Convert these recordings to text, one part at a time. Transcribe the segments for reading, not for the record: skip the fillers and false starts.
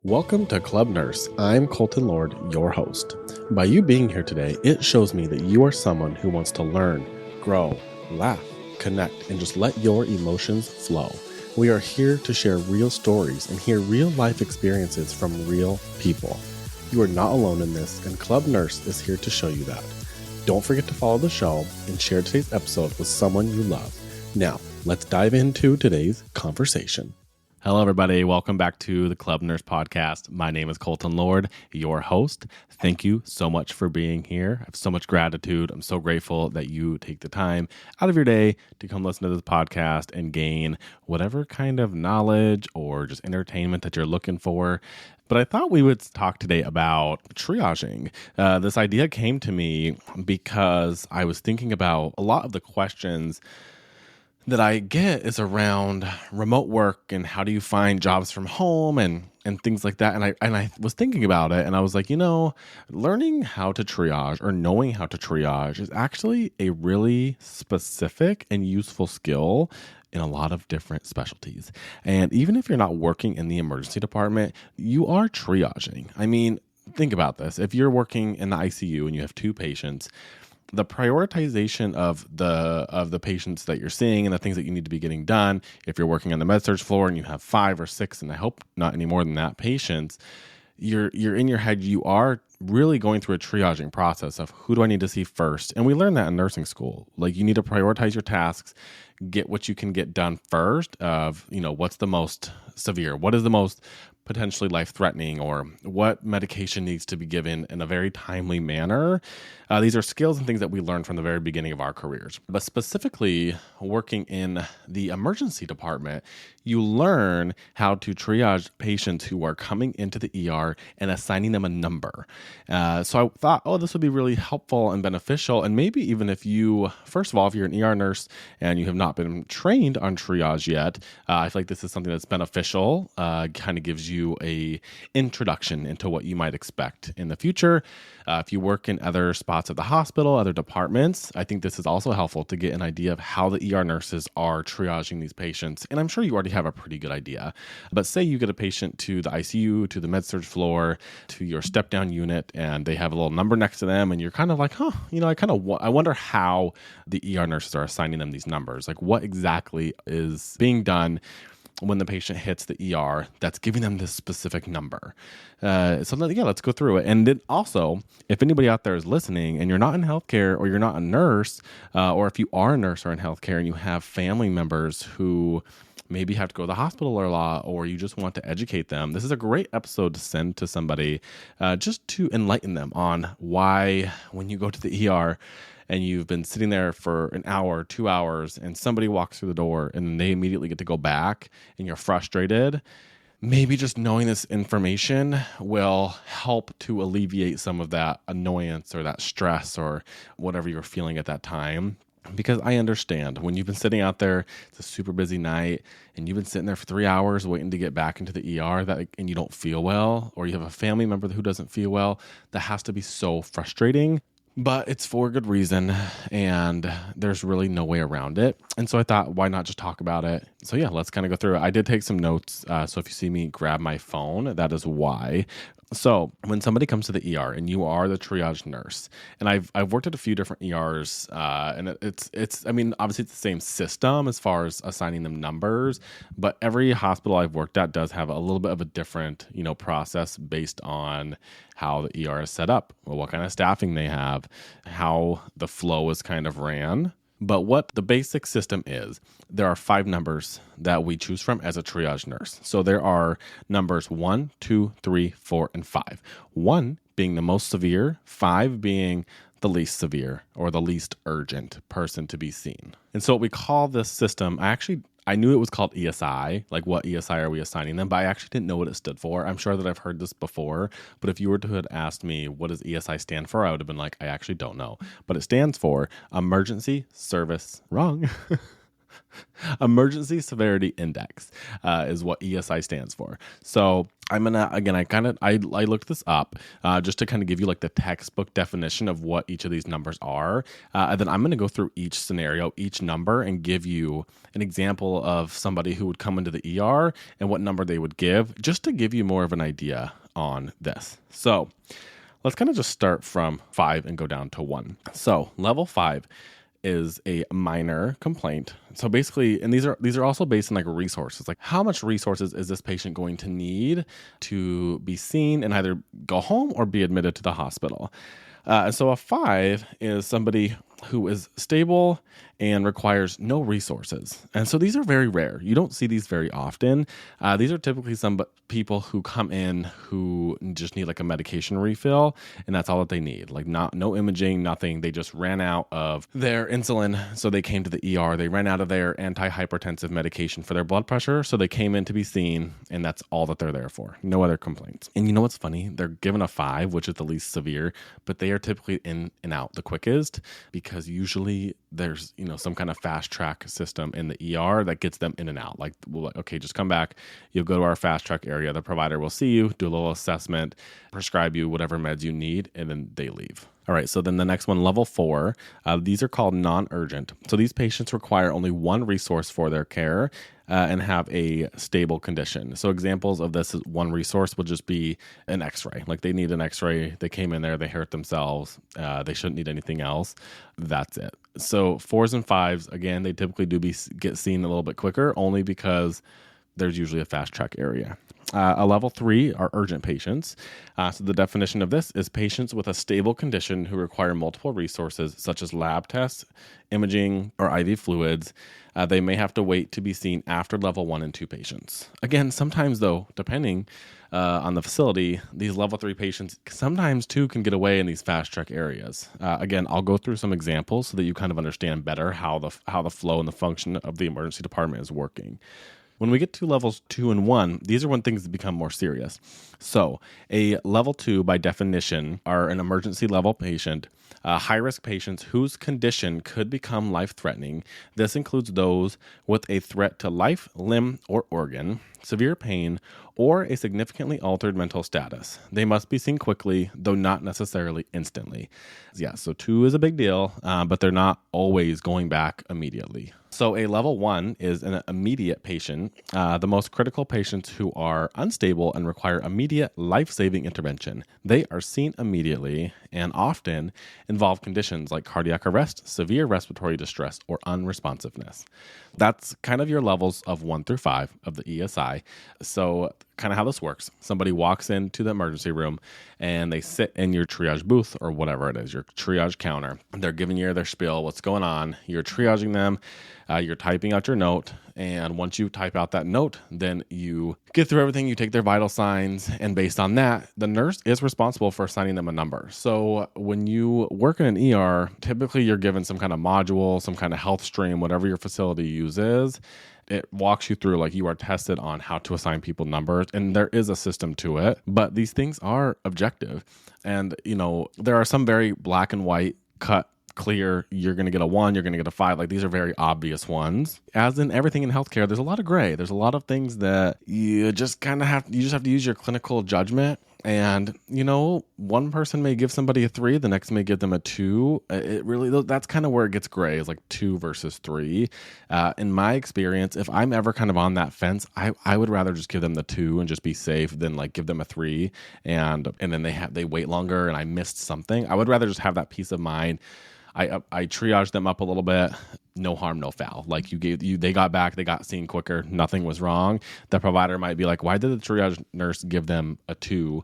Welcome to Club Nurse. I'm Colton Lord, your host. By you being here today, it shows me that you are someone who wants to learn, grow, laugh, connect, and just let your emotions flow. We are here to share real stories and hear real life experiences from real people. You are not alone in this, and Club Nurse is here to show you that. Don't forget to follow the show and share today's episode with someone you love. Now, let's dive into today's conversation. Hello, everybody. Welcome back to the Club Nurse Podcast. My name is Colton Lord, your host. Thank you so much for being here. I have so much gratitude. I'm so grateful that you take the time out of your day to come listen to this podcast and gain whatever kind of knowledge or just entertainment that you're looking for. But I thought we would talk today about triaging. This idea came to me because I was thinking about a lot of the questions that I get is around remote work and how do you find jobs from home and things like that. And I was thinking about it and I was like, learning how to triage or knowing how to triage is actually a really specific and useful skill in a lot of different specialties. And even if you're not working in the emergency department, you are triaging. I mean, think about this. If you're working in the ICU and you have two patients, the prioritization of the patients that you're seeing and the things that you need to be getting done, if you're working on the med-surg floor and you have 5 or 6, and I hope not any more than that, patients, you're in your head, you are really going through a triaging process of who do I need to see first. And we learn that in nursing school. Like, you need to prioritize your tasks, get what you can get done first of, what's the most severe, what is the most potentially life-threatening, or what medication needs to be given in a very timely manner. These are skills and things that we learn from the very beginning of our careers. But specifically, working in the emergency department, you learn how to triage patients who are coming into the ER and assigning them a number. So I thought, this would be really helpful and beneficial. And maybe even if you, first of all, if you're an ER nurse and you have not been trained on triage yet, I feel like this is something that's beneficial, kind of gives you a introduction into what you might expect in the future. If you work in other spots at the hospital, other departments, I think this is also helpful to get an idea of how the ER nurses are triaging these patients. And I'm sure you already have a pretty good idea. But say you get a patient to the ICU, to the med-surg floor, to your step-down unit, and they have a little number next to them, and you're kind of like, I wonder how the ER nurses are assigning them these numbers. Like, what exactly is being done when the patient hits the ER that's giving them this specific number. Let's go through it. And then also, if anybody out there is listening and you're not in healthcare or you're not a nurse, or if you are a nurse or in healthcare and you have family members who maybe have to go to the hospital a lot, or you just want to educate them, this is a great episode to send to somebody just to enlighten them on why when you go to the ER and you've been sitting there for an hour, 2 hours, and somebody walks through the door and they immediately get to go back and you're frustrated, maybe just knowing this information will help to alleviate some of that annoyance or that stress or whatever you're feeling at that time. Because I understand when you've been sitting out there, it's a super busy night, and you've been sitting there for 3 hours waiting to get back into the ER and you don't feel well, or you have a family member who doesn't feel well, that has to be so frustrating. But it's for a good reason, and there's really no way around it. And so I thought, why not just talk about it? So let's kind of go through it. I did take some notes, so if you see me grab my phone, that is why. So when somebody comes to the ER and you are the triage nurse, and I've worked at a few different ERs, and obviously it's the same system as far as assigning them numbers, but every hospital I've worked at does have a little bit of a different, process based on how the ER is set up, what kind of staffing they have, how the flow is kind of ran. But what the basic system is, there are 5 numbers that we choose from as a triage nurse. So there are numbers 1, 2, 3, 4, and 5. 1 being the most severe, 5 being the least severe or the least urgent person to be seen. And so what we call this system, I knew it was called ESI, like what ESI are we assigning them, but I actually didn't know what it stood for. I'm sure that I've heard this before, but if you were to have asked me what does ESI stand for, I would have been like, I actually don't know. But it stands for Emergency Service, wrong, Emergency Severity Index is what ESI stands for. So I'm gonna again, I looked this up just to kind of give you like the textbook definition of what each of these numbers are, and then I'm gonna go through each scenario, each number, and give you an example of somebody who would come into the ER and what number they would give, just to give you more of an idea on this. So let's kind of just start from 5 and go down to 1. So level 5 is a minor complaint. So basically, and these are also based on like resources, like how much resources is this patient going to need to be seen and either go home or be admitted to the hospital. So a 5 is somebody who is stable and requires no resources. And so these are very rare. You don't see these very often. These are typically some people who come in who just need like a medication refill, and that's all that they need. Like no imaging, nothing. They just ran out of their insulin, so they came to the ER. They ran out of their antihypertensive medication for their blood pressure, so they came in to be seen, and that's all that they're there for. No other complaints. And you know what's funny? They're given a 5, which is the least severe, but they are typically in and out the quickest, because usually there's some kind of fast track system in the ER that gets them in and out. Like, okay, just come back. You'll go to our fast track area. The provider will see you, do a little assessment, prescribe you whatever meds you need, and then they leave. All right, so then the next one, level 4, these are called non-urgent. So these patients require only one resource for their care and have a stable condition. So examples of this, one resource would just be an x-ray. Like they need an x-ray, they came in there, they hurt themselves, they shouldn't need anything else. That's it. So 4s and 5s, again, they typically get seen a little bit quicker, only because there's usually a fast track area. A level 3 are urgent patients. So the definition of this is patients with a stable condition who require multiple resources such as lab tests, imaging, or IV fluids. They may have to wait to be seen after level 1 and 2 patients. Again, sometimes though, depending on the facility, these level 3 patients sometimes too can get away in these fast track areas. Again, I'll go through some examples so that you kind of understand better how the flow and the function of the emergency department is working. When we get to levels 2 and 1, these are when things become more serious. So a level 2, by definition, are an emergency level patient, high-risk patients whose condition could become life-threatening. This includes those with a threat to life, limb, or organ, severe pain, or a significantly altered mental status. They must be seen quickly, though not necessarily instantly. Yeah, so 2 is a big deal, but they're not always going back immediately. So a level 1 is an immediate patient, the most critical patients who are unstable and require immediate life-saving intervention. They are seen immediately and often involve conditions like cardiac arrest, severe respiratory distress, or unresponsiveness. That's kind of your levels of 1 through 5 of the ESI. So kind of how this works. Somebody walks into the emergency room and they sit in your triage booth or whatever it is, your triage counter. They're giving you their spiel, what's going on. You're triaging them. You're typing out your note. And once you type out that note, then you get through everything. You take their vital signs. And based on that, the nurse is responsible for assigning them a number. So when you work in an ER, typically you're given some kind of module, some kind of health stream, whatever your facility uses. It walks you through, like, you are tested on how to assign people numbers, and there is a system to it, but these things are objective. And, there are some very black and white cut clear, you're going to get a 1, you're going to get a 5. Like, these are very obvious ones. As in everything in healthcare, there's a lot of gray. There's a lot of things that you just have to use your clinical judgment. And, one person may give somebody a 3, the next may give them a 2. That's kind of where it gets gray, is like 2 versus 3. In my experience, if I'm ever kind of on that fence, I would rather just give them the 2 and just be safe than like give them a 3 and then they wait longer and I missed something. I would rather just have that peace of mind. I triaged them up a little bit. No harm, no foul. Like they got back, they got seen quicker. Nothing was wrong. The provider might be like, why did the triage nurse give them a 2?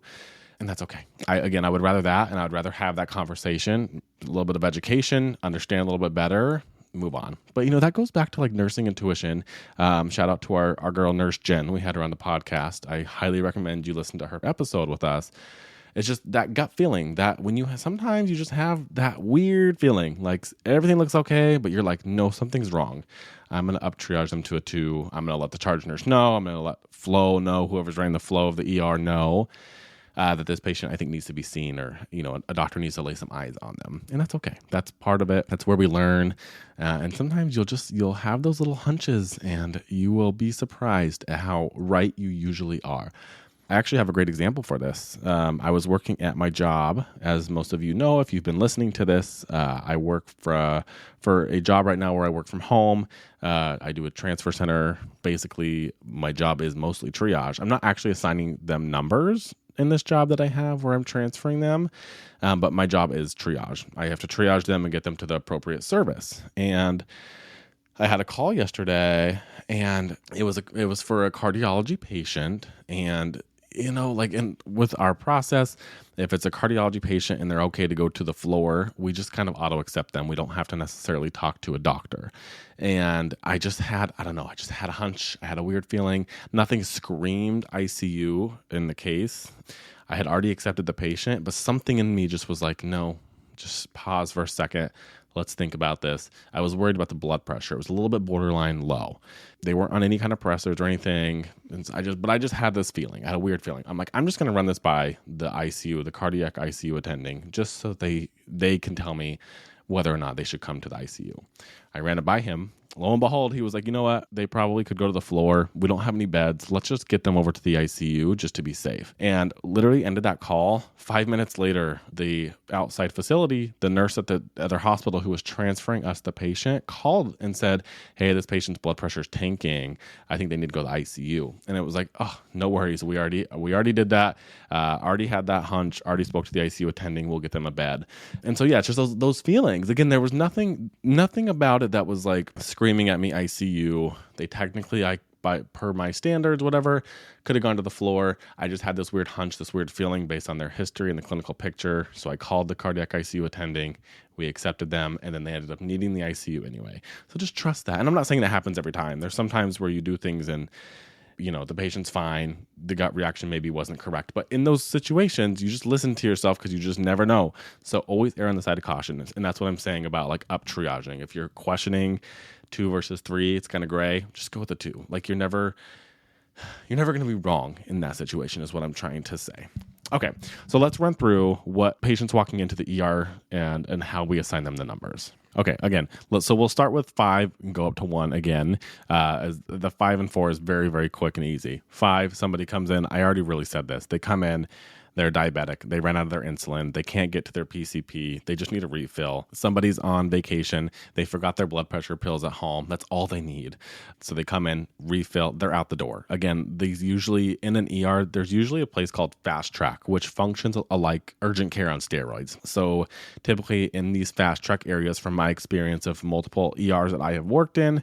And that's okay. I would rather that, and I would rather have that conversation, a little bit of education, understand a little bit better, move on. But that goes back to like nursing intuition. Shout out to our girl nurse Jen. We had her on the podcast. I highly recommend you listen to her episode with us. It's just that gut feeling that sometimes you just have that weird feeling, like everything looks okay, but you're like, no, something's wrong. I'm going to up-triage them to a 2. I'm going to let the charge nurse know. I'm going to let flow know, whoever's running the flow of the ER know. that this patient, I think, needs to be seen, or, a doctor needs to lay some eyes on them. And that's okay. That's part of it. That's where we learn. And sometimes you'll have those little hunches and you will be surprised at how right you usually are. I actually have a great example for this. I was working at my job, as most of you know, if you've been listening to this. I work for a job right now where I work from home. I do a transfer center. Basically, my job is mostly triage. I'm not actually assigning them numbers in this job that I have where I'm transferring them, but my job is triage. I have to triage them and get them to the appropriate service. And I had a call yesterday, and it was for a cardiology patient. And with our process, if it's a cardiology patient and they're okay to go to the floor, we just kind of auto accept them. We don't have to necessarily talk to a doctor. And I just had a hunch. I had a weird feeling. Nothing screamed ICU in the case. I had already accepted the patient, but something in me just was like, no, just pause for a second. Let's think about this. I was worried about the blood pressure. It was a little bit borderline low. They weren't on any kind of pressors or anything. And but I just had this feeling. I had a weird feeling. I'm like, I'm just going to run this by the ICU, the cardiac ICU attending, just so they can tell me whether or not they should come to the ICU. I ran it by him. Lo and behold, he was like, you know what? They probably could go to the floor. We don't have any beds. Let's just get them over to the ICU just to be safe. And literally ended that call. 5 minutes later, the outside facility, the nurse at the other hospital who was transferring us the patient, called and said, hey, this patient's blood pressure is tanking. I think they need to go to the ICU. And it was like, oh, no worries. We already did that. Already had that hunch. Already spoke to the ICU attending. We'll get them a bed. And so, yeah, it's just those feelings. Again, there was nothing about it that was like screaming at me ICU. They technically, per my standards, whatever, could have gone to the floor. I just had this weird hunch, this weird feeling based on their history and the clinical picture. So I called the cardiac ICU attending. We accepted them, and then they ended up needing the ICU anyway. So just trust that. And I'm not saying that happens every time. There's some times where you do things and the patient's fine. The gut reaction maybe wasn't correct. But in those situations, you just listen to yourself because you just never know. So always err on the side of caution. And that's what I'm saying about like up-triaging. If you're questioning 2 versus 3, it's kind of gray. Just go with the 2. Like you're never going to be wrong in that situation is what I'm trying to say. Okay, so let's run through what patients walking into the ER and how we assign them the numbers. Okay, again, so we'll start with 5 and go up to 1 again. As the 5 and 4 is very, very quick and easy. 5, somebody comes in. I already really said this. They come in. They're diabetic. They ran out of their insulin. They can't get to their PCP. They just need a refill. Somebody's on vacation. They forgot their blood pressure pills at home. That's all they need. So they come in, refill. They're out the door. Again, these usually in an ER, there's usually a place called Fast Track, which functions like urgent care on steroids. So typically in these Fast Track areas, from my experience of multiple ERs that I have worked in,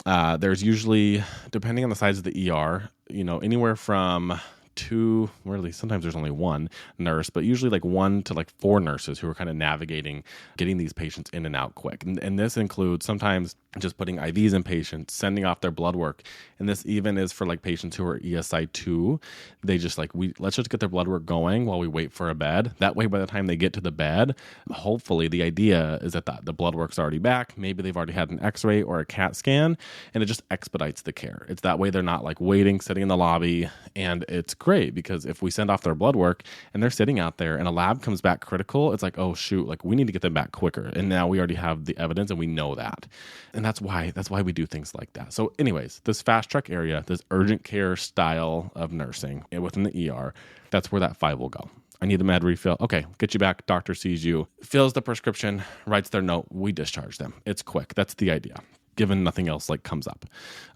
there's usually, depending on the size of the ER, anywhere from 2, or at least sometimes there's only 1 nurse, but usually like 1 to like 4 nurses who are kind of navigating getting these patients in and out quick. And this includes sometimes just putting IVs in patients, sending off their blood work. And this even is for like patients who are ESI 2. They just let's just get their blood work going while we wait for a bed. That way, by the time they get to the bed, hopefully the idea is that the blood work's already back. Maybe they've already had an x-ray or a CAT scan, and it just expedites the care. It's that way they're not like waiting, sitting in the lobby. And it's great because if we send off their blood work and they're sitting out there and a lab comes back critical, it's like, oh shoot, like we need to get them back quicker. And now we already have the evidence and we know that. And that's why we do things like that. So anyways, this Fast Track area, this urgent care style of nursing within the ER, that's where that 5 will go. I need a med refill. Okay, get you back. Doctor sees you, fills the prescription, writes their note. We discharge them. It's quick. That's the idea, given nothing else comes up.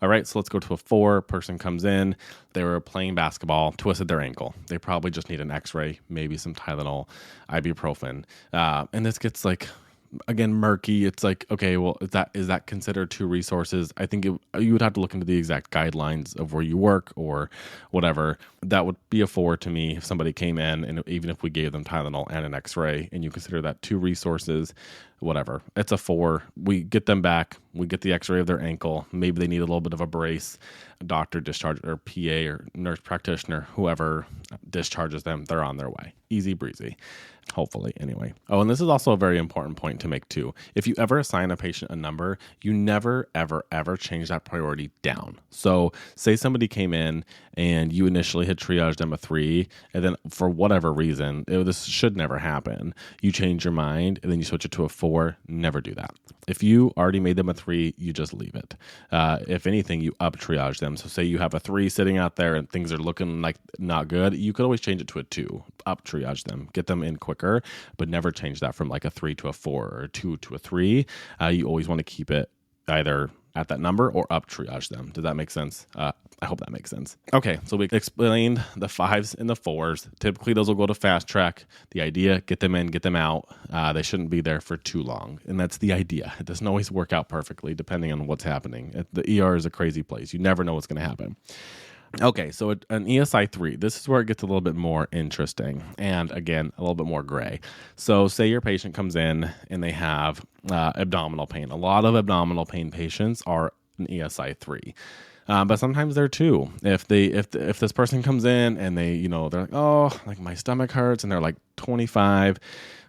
All right, so let's go to a 4. Person comes in. They were playing basketball, twisted their ankle. They probably just need an x-ray, maybe some Tylenol, ibuprofen. And this gets again, murky. It's like, okay, well, is that considered 2 resources? I think you would have to look into the exact guidelines of where you work or whatever. That would be a 4 to me if somebody came in, and even if we gave them Tylenol and an x-ray and you consider that 2 resources, whatever. It's a 4. We get them back. We get the x-ray of their ankle. Maybe they need a little bit of a brace. A doctor discharge or PA or nurse practitioner, whoever discharges them. They're on their way. Easy breezy. Hopefully, anyway. Oh, and this is also a very important point to make too. If you ever assign a patient a number, you never, ever, ever change that priority down. So say somebody came in and you initially had triaged them a 3, and then for whatever reason, this should never happen. You change your mind and then you switch it to a 4. Never do that. If you already made them a 3, you just leave it. If anything, you up-triage them. So say you have a 3 sitting out there and things are looking like not good, you could always change it to a 2. Up-triage them. Get them in quicker, but never change that from like a 3 to a 4 or a 2 to a 3. You always want to keep it either at that number or up-triage them. Does that make sense? I hope that makes sense. Okay, so we explained the 5s and the 4s. Typically, those will go to fast track. The idea, get them in, get them out. They shouldn't be there for too long, and that's the idea. It doesn't always work out perfectly depending on what's happening. The ER is a crazy place. You never know what's going to happen. Okay, so an ESI 3, this is where it gets a little bit more interesting and, again, a little bit more gray. So say your patient comes in and they have abdominal pain. A lot of abdominal pain patients are an ESI 3. But sometimes they're 2. If this person comes in and they're like, oh, like my stomach hurts, and they're like 25,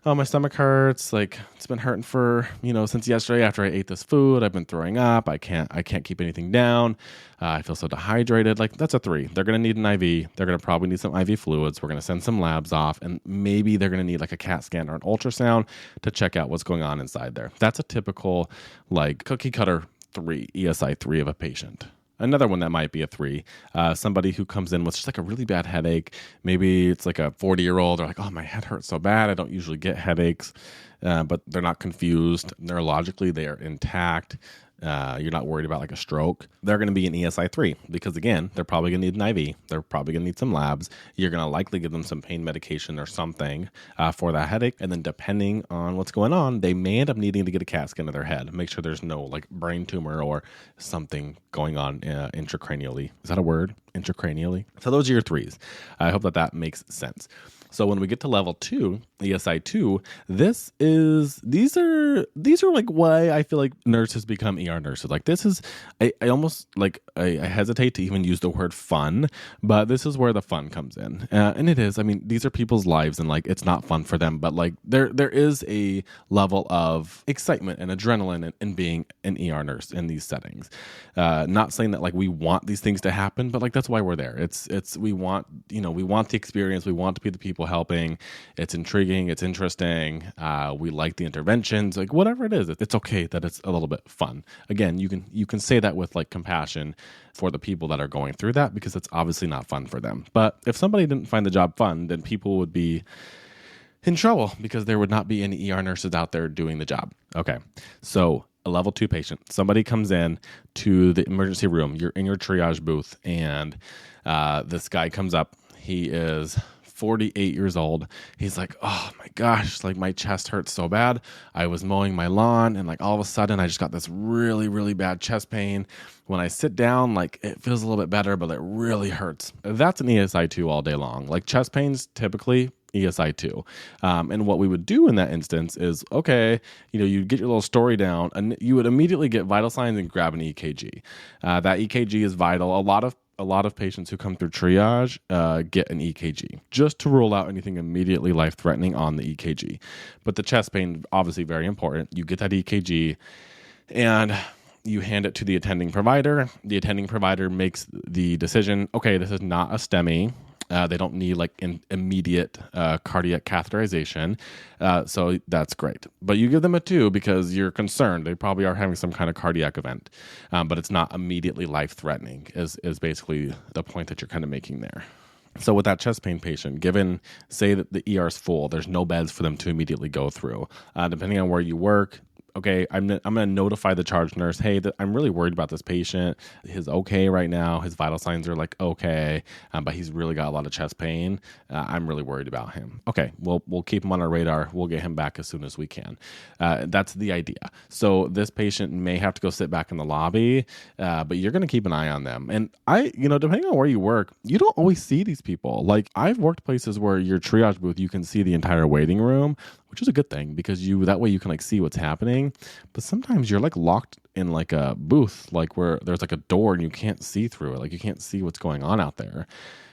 oh, my stomach hurts, like it's been hurting for, since yesterday after I ate this food, I've been throwing up, I can't keep anything down, I feel so dehydrated, like that's a 3. They're going to need an IV, they're going to probably need some IV fluids, we're going to send some labs off, and maybe they're going to need like a CAT scan or an ultrasound to check out what's going on inside there. That's a typical like cookie cutter 3, ESI 3 of a patient. Another one that might be a 3, somebody who comes in with just like a really bad headache. Maybe it's like a 40-year-old. They're like, oh, my head hurts so bad. I don't usually get headaches, but they're not confused. Neurologically, they are intact. You're not worried about like a stroke. They're going to be an ESI 3 because, again, they're probably going to need an IV. They're probably going to need some labs. You're going to likely give them some pain medication or something for that headache. And then depending on what's going on, they may end up needing to get a CAT scan of their head. Make sure there's no like brain tumor or something going on intracranially. Is that a word? Intracranially? So those are your 3s. I hope that makes sense. So when we get to level 2, ESI 2, these are like why I feel like nurses become ER nurses. Like this is, I almost like, I hesitate to even use the word fun, but this is where the fun comes in. And it is, I mean, these are people's lives and like, it's not fun for them, but like there is a level of excitement and adrenaline in being an ER nurse in these settings. Not saying that like we want these things to happen, but like that's why we're there. We want the experience. We want to be the people helping. It's intriguing. It's interesting. We like the interventions, like whatever it is. It's okay that it's a little bit fun. Again, you can say that with like compassion for the people that are going through that because it's obviously not fun for them. But if somebody didn't find the job fun, then people would be in trouble because there would not be any ER nurses out there doing the job. Okay, so a level 2 patient, somebody comes in to the emergency room. You're in your triage booth, and this guy comes up. He is 48 years old. He's like, oh my gosh, like my chest hurts so bad. I was mowing my lawn and like all of a sudden I just got this really, really bad chest pain. When I sit down, like it feels a little bit better, but it really hurts. That's an ESI 2 all day long. Like chest pains typically ESI 2. And what we would do in that instance is, okay, you'd get your little story down and you would immediately get vital signs and grab an EKG. That EKG is vital. A lot of patients who come through triage get an EKG just to rule out anything immediately life-threatening on the EKG. But the chest pain, obviously very important. You get that EKG and you hand it to the attending provider. The attending provider makes the decision, okay, this is not a STEMI. They don't need like immediate cardiac catheterization. So that's great. But you give them a 2 because you're concerned. They probably are having some kind of cardiac event. But it's not immediately life-threatening is basically the point that you're kind of making there. So with that chest pain patient, say that the ER is full, there's no beds for them to immediately go through. Depending on where you work, okay, I'm going to notify the charge nurse, hey, I'm really worried about this patient. He's okay right now. His vital signs are like okay, but he's really got a lot of chest pain. I'm really worried about him. Okay, we'll keep him on our radar. We'll get him back as soon as we can. That's the idea. So this patient may have to go sit back in the lobby, but you're going to keep an eye on them. And depending on where you work, you don't always see these people. Like I've worked places where your triage booth, you can see the entire waiting room, which is a good thing because that way you can like see what's happening. But sometimes you're like locked in like a booth, like where there's like a door and you can't see through it. Like you can't see what's going on out there.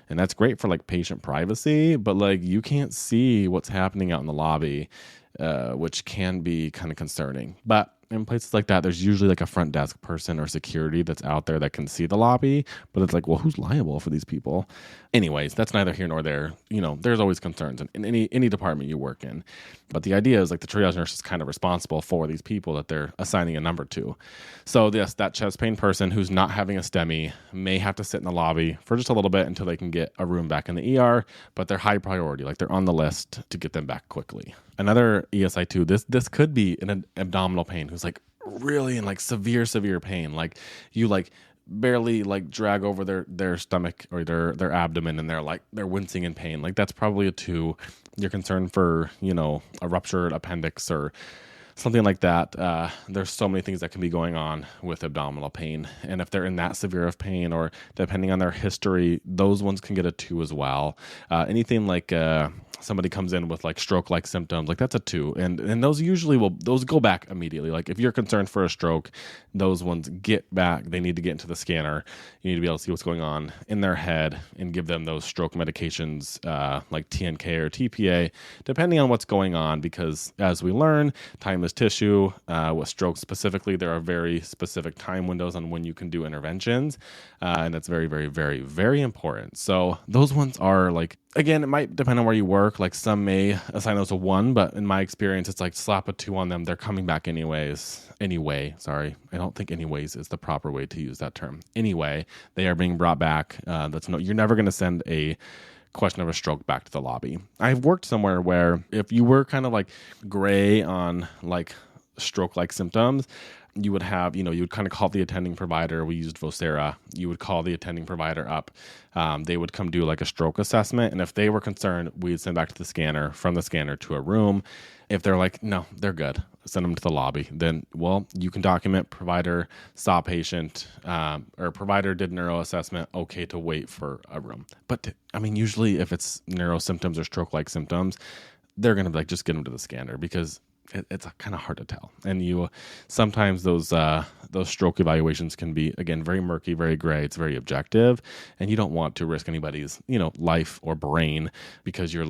And that's great for like patient privacy, but like you can't see what's happening out in the lobby, which can be kind of concerning. But in places like that, there's usually like a front desk person or security that's out there that can see the lobby, but it's like, well, who's liable for these people? Anyways, that's neither here nor there. There's always concerns in any department you work in. But the idea is like the triage nurse is kind of responsible for these people that they're assigning a number to. So yes, that chest pain person who's not having a STEMI may have to sit in the lobby for just a little bit until they can get a room back in the ER, but they're high priority, like they're on the list to get them back quickly. Another ESI2, this could be an abdominal pain who's like really in like severe pain. Like you like barely like drag over their stomach or their abdomen and they're wincing in pain. Like that's probably a 2. You're concerned for, a ruptured appendix or something like that. There's so many things that can be going on with abdominal pain. And if they're in that severe of pain or depending on their history, those ones can get a 2 as well. Anything like somebody comes in with like stroke-like symptoms, like that's a 2. And those usually those go back immediately. Like if you're concerned for a stroke, those ones get back. They need to get into the scanner. You need to be able to see what's going on in their head and give them those stroke medications like TNK or TPA, depending on what's going on, because as we learn, time is tissue. With stroke specifically, there are very specific time windows on when you can do interventions. And that's very, very, very, very important. So those ones are like, again, it might depend on where you work. Like some may assign those a 1, but in my experience, it's like slap a 2 on them. They're coming back anyways. Anyway, sorry. I don't think anyways is the proper way to use that term. Anyway, they are being brought back. You're never going to send a question of a stroke back to the lobby. I've worked somewhere where if you were kind of like gray on like stroke-like symptoms, you would have, you would kind of call the attending provider. We used Vocera. You would call the attending provider up. They would come do like a stroke assessment. And if they were concerned, we'd send back to the scanner, from the scanner to a room. If they're like, no, they're good, send them to the lobby. Then, well, you can document provider saw patient or provider did neuro assessment. Okay to wait for a room. But I mean, usually if it's neuro symptoms or stroke-like symptoms, they're going to be like, just get them to the scanner because it's kind of hard to tell. And you sometimes those stroke evaluations can be, again, very murky, very gray. It's very objective, and you don't want to risk anybody's, life or brain because you're,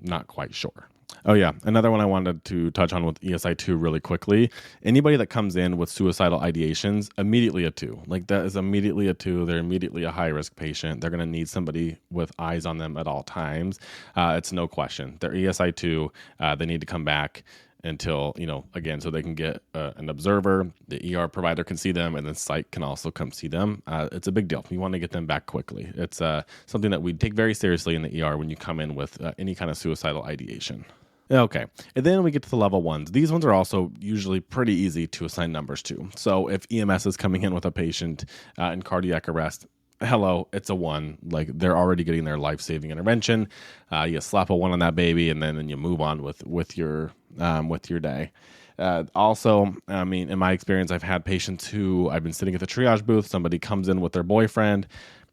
not quite sure. Oh yeah, another one I wanted to touch on with ESI2 really quickly. Anybody that comes in with suicidal ideations, immediately a 2. Like that is immediately a 2. They're immediately a high-risk patient. They're going to need somebody with eyes on them at all times. It's no question. They're ESI2. They need to come back until, again, so they can get an observer, the ER provider can see them, and then psych can also come see them. It's a big deal. You want to get them back quickly. It's something that we take very seriously in the ER when you come in with any kind of suicidal ideation. Okay, and then we get to the level 1s. These ones are also usually pretty easy to assign numbers to. So if EMS is coming in with a patient in cardiac arrest, hello, it's a 1. Like they're already getting their life-saving intervention. You slap a 1 on that baby, and then you move on with your day. Also, I mean, in my experience, I've had patients who I've been sitting at the triage booth. Somebody comes in with their boyfriend.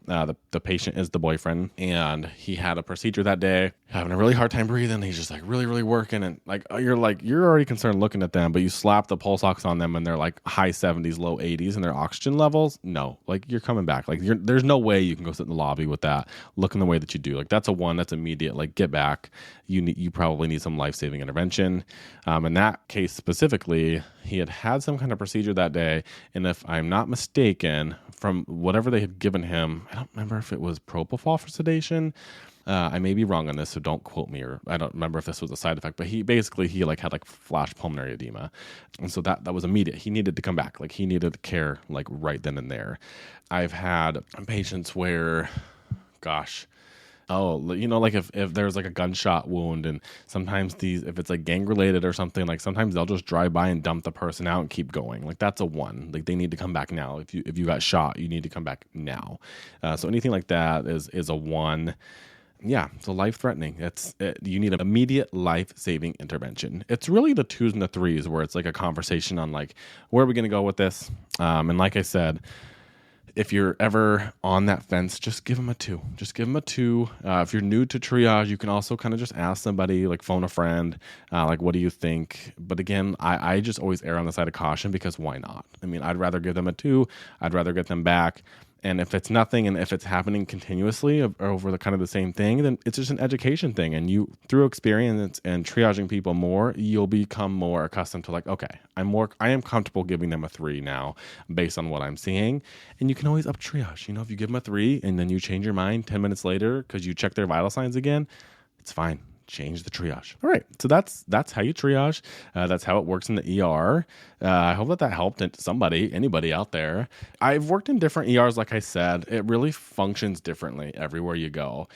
The patient is the boyfriend, and he had a procedure that day, having a really hard time breathing. He's just like really, really working, and you're already concerned looking at them, but you slap the pulse ox on them, and they're like high 70s, low 80s, and their oxygen levels. No, like you're coming back. Like there's no way you can go sit in the lobby with that looking the way that you do. Like that's a 1. That's immediate. Like get back. You probably need some life-saving intervention. In that case specifically, he had some kind of procedure that day, and if I'm not mistaken, from whatever they had given him, I don't remember if it was propofol for sedation. I may be wrong on this, so don't quote me, or I don't remember if this was a side effect, but he had flash pulmonary edema. And so that was immediate. He needed to come back. Like he needed care like right then and there. I've had patients where, like if there's like a gunshot wound, and sometimes if it's like gang related or something, like sometimes they'll just drive by and dump the person out and keep going. Like that's a 1. Like they need to come back now. If you got shot, you need to come back now. So anything like that is a 1. Yeah, so life-threatening. You need an immediate life-saving intervention. It's really the 2s and the 3s where it's like a conversation on like, where are we going to go with this? And like I said, if you're ever on that fence, just give them a 2. Just give them a 2. If you're new to triage, you can also kind of just ask somebody, like phone a friend, like, what do you think? But again, I just always err on the side of caution because why not? I mean, I'd rather give them a 2. I'd rather get them back And if it's nothing, and if it's happening continuously or over the kind of the same thing, then it's just an education thing. And you, through experience and triaging people more, you'll become more accustomed to like, okay, I am comfortable giving them a 3 now based on what I'm seeing. And you can always up triage. If you give them a 3 and then you change your mind 10 minutes later because you check their vital signs again, it's fine. Change the triage. All right. So that's how you triage. That's how it works in the ER. I hope that helped anybody out there. I've worked in different ERs. Like I said, it really functions differently everywhere you go.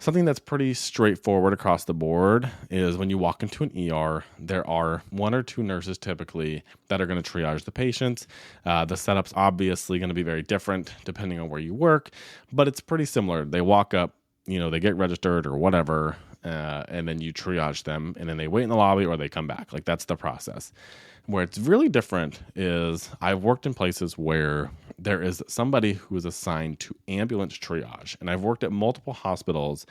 Something that's pretty straightforward across the board is when you walk into an ER, there are 1 or 2 nurses typically that are going to triage the patients. The setup's obviously going to be very different depending on where you work, but it's pretty similar. They walk up, they get registered or whatever, and then you triage them, and then they wait in the lobby or they come back. Like, that's the process. Where it's really different is I've worked in places where there is somebody who is assigned to ambulance triage. And I've worked at multiple hospitals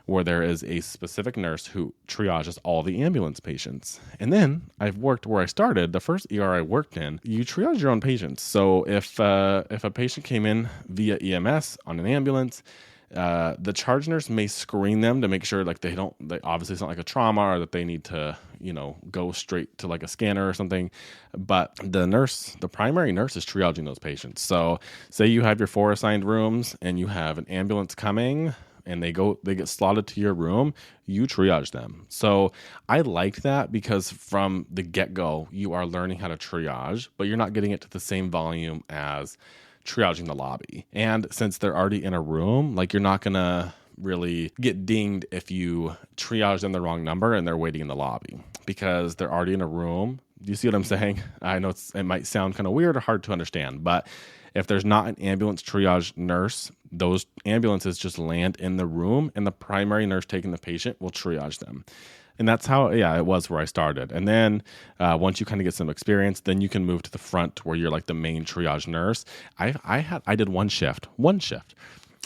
where there is a specific nurse who triages all the ambulance patients. And then I've worked where I started, the first ER I worked in, you triage your own patients. So if a patient came in via EMS on an ambulance, the charge nurse may screen them to make sure they obviously it's not like a trauma or that they need to, go straight to like a scanner or something. But the primary nurse is triaging those patients. So say you have your 4 assigned rooms and you have an ambulance coming and they get slotted to your room, you triage them. So I liked that because from the get-go, you are learning how to triage, but you're not getting it to the same volume as triaging the lobby. And since they're already in a room, you're not going to really get dinged if you triage them the wrong number and they're waiting in the lobby because they're already in a room. Do you see what I'm saying? I know it might sound kind of weird or hard to understand, but if there's not an ambulance triage nurse, those ambulances just land in the room and the primary nurse taking the patient will triage them. And that's how, it was where I started. And then once you kind of get some experience, then you can move to the front where you're like the main triage nurse. I did one shift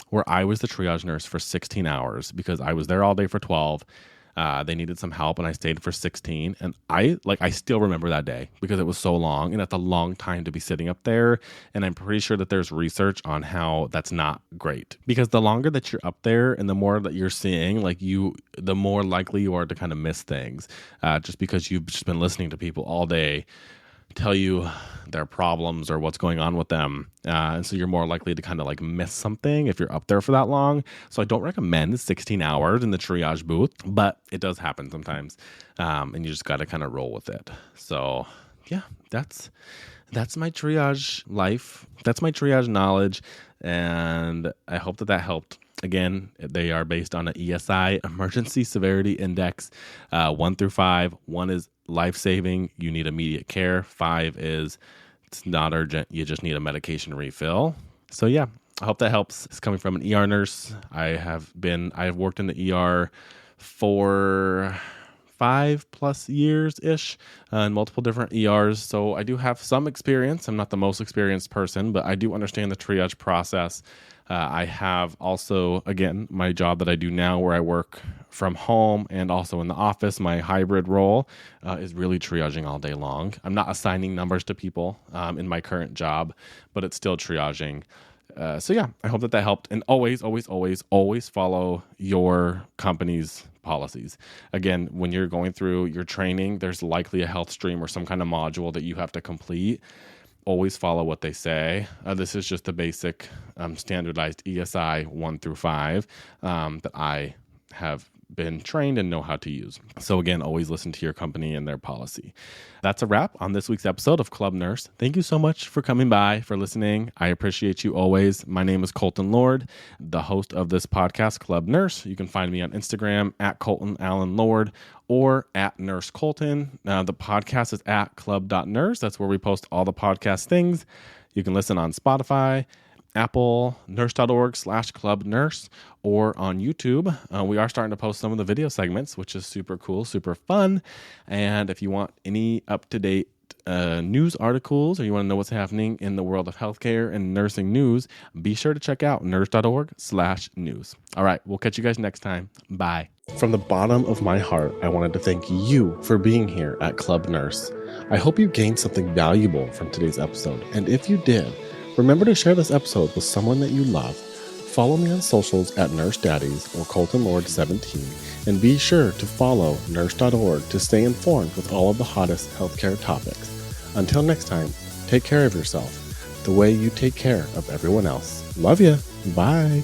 where I was the triage nurse for 16 hours because I was there all day for 12. They needed some help and I stayed for 16. And I still remember that day because it was so long and that's a long time to be sitting up there. And I'm pretty sure that there's research on how that's not great because the longer that you're up there and the more that you're seeing, the more likely you are to kind of miss things just because you've just been listening to people all day tell you their problems or what's going on with them. And so you're more likely to kind of miss something if you're up there for that long. So I don't recommend 16 hours in the triage booth, but it does happen sometimes. And you just got to kind of roll with it. So yeah, that's my triage life. That's my triage knowledge. And I hope that helped. Again, they are based on an ESI, Emergency Severity Index, 1 through 5. 1 is life-saving, you need immediate care. 5 is it's not urgent, you just need a medication refill. So yeah, I hope that helps. It's coming from an ER nurse. I have worked in the ER for 5+ years-ish in multiple different ERs. So I do have some experience. I'm not the most experienced person, but I do understand the triage process. I have also, again, my job that I do now where I work from home and also in the office, my hybrid role is really triaging all day long. I'm not assigning numbers to people in my current job, but it's still triaging. So yeah, I hope that helped. And always, always, always, always follow your company's policies. Again, when you're going through your training, there's likely a health stream or some kind of module that you have to complete. Always follow what they say. This is just the basic standardized ESI 1 through 5 that I have been trained and know how to use. So again, always listen to your company and their policy. That's a wrap on this week's episode of Club Nurse. Thank you so much for coming by, for listening. I appreciate you always. My name is Colton Lord, the host of this podcast, Club Nurse. You can find me on Instagram at Colton Allen Lord or at Nurse Colton. The podcast is at club.nurse. That's where we post all the podcast things. You can listen on Spotify, Apple, Nurse.org/Club Nurse, or on YouTube. We are starting to post some of the video segments, which is super cool, super fun. And if you want any up-to-date news articles or you want to know what's happening in the world of healthcare and nursing news, be sure to check out Nurse.org/news. All right, we'll catch you guys next time. Bye. From the bottom of my heart, I wanted to thank you for being here at Club Nurse. I hope you gained something valuable from today's episode. And if you did, Remember to share this episode with someone that you love. Follow me on socials at Nurse Daddies or Colton Lord 17, and be sure to follow Nurse.org to stay informed with all of the hottest healthcare topics. Until next time, take care of yourself the way you take care of everyone else. Love ya. Bye.